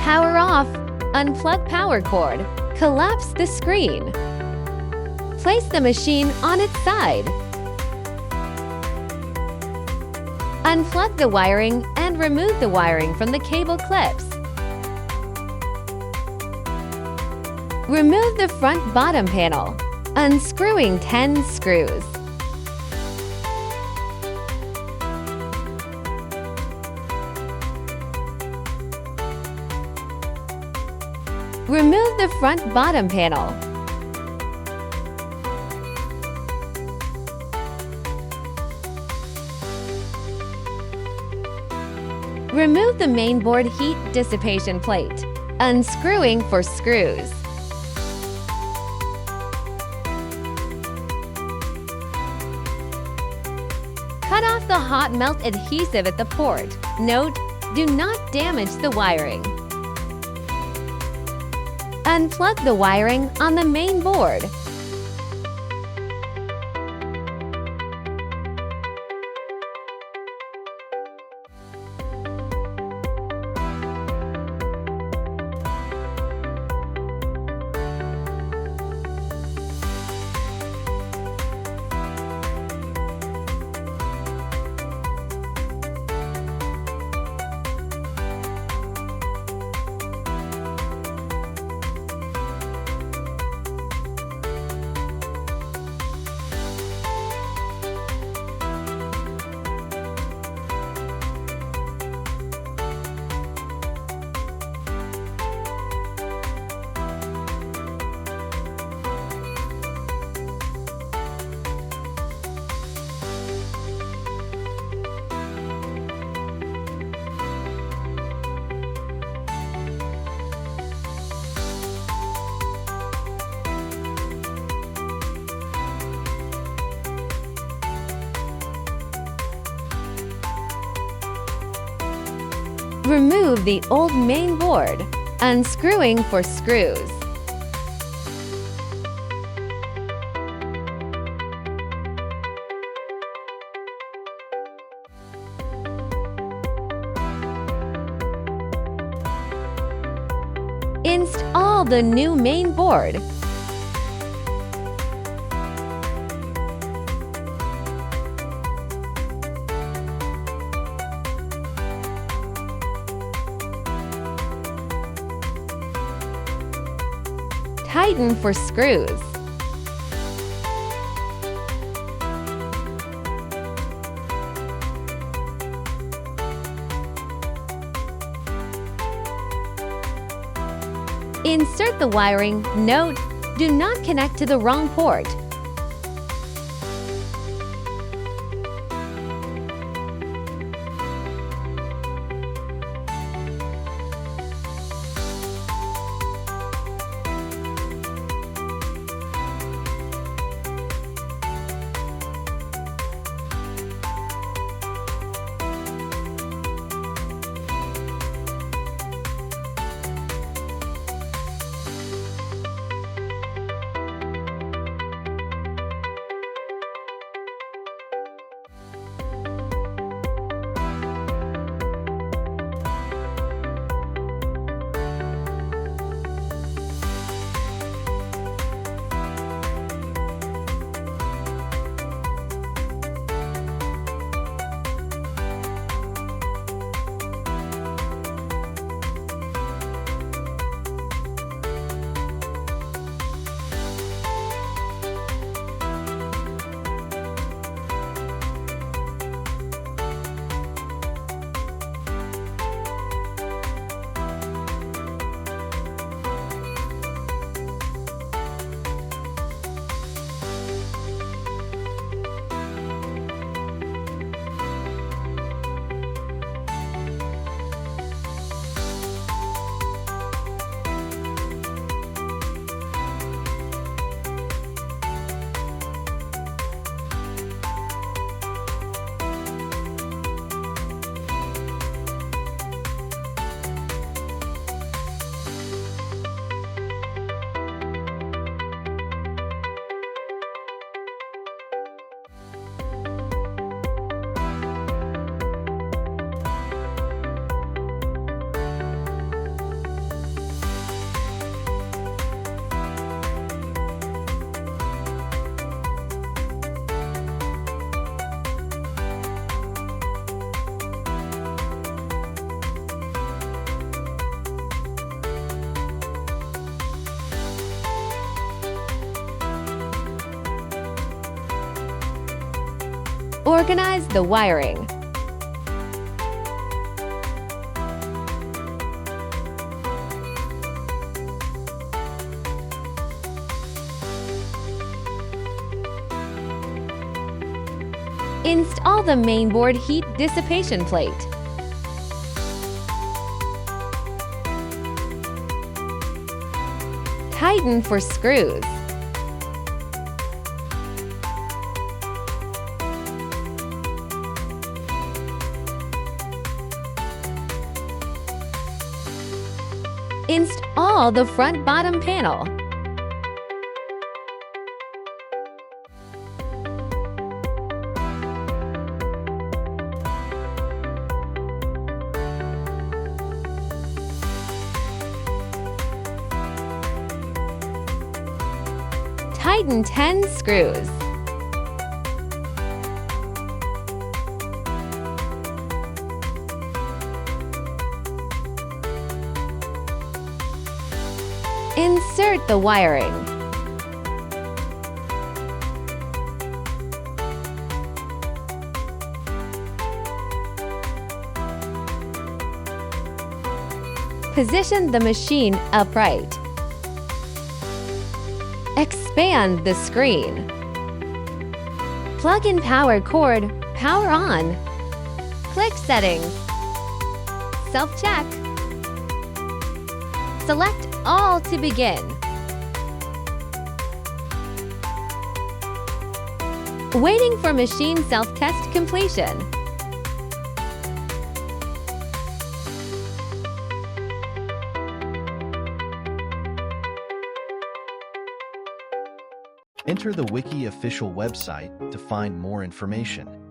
Power off. Unplug power cord. Collapse the screen. Place the machine on its side. Unplug the wiring and remove the wiring from the cable clips. Remove the front bottom panel, unscrewing 10 screws. Remove the front bottom panel. Remove the mainboard heat dissipation plate, unscrewing for screws. Cut off the hot melt adhesive at the port. Note, do not damage the wiring. Unplug the wiring on the main board. Remove the old main board, unscrewing for screws. Install the new main board. Tighten for screws. Insert the wiring. Note, do not connect to the wrong port. Organize the wiring. Install the mainboard heat dissipation plate. Tighten for screws. Install the front bottom panel. Tighten 10 screws. Insert the wiring. Position the machine upright. Expand the screen. Plug in power cord, power on. Click Settings. Self-check. Select All to begin. Waiting for machine self-test completion. Enter the Wiki official website to find more information.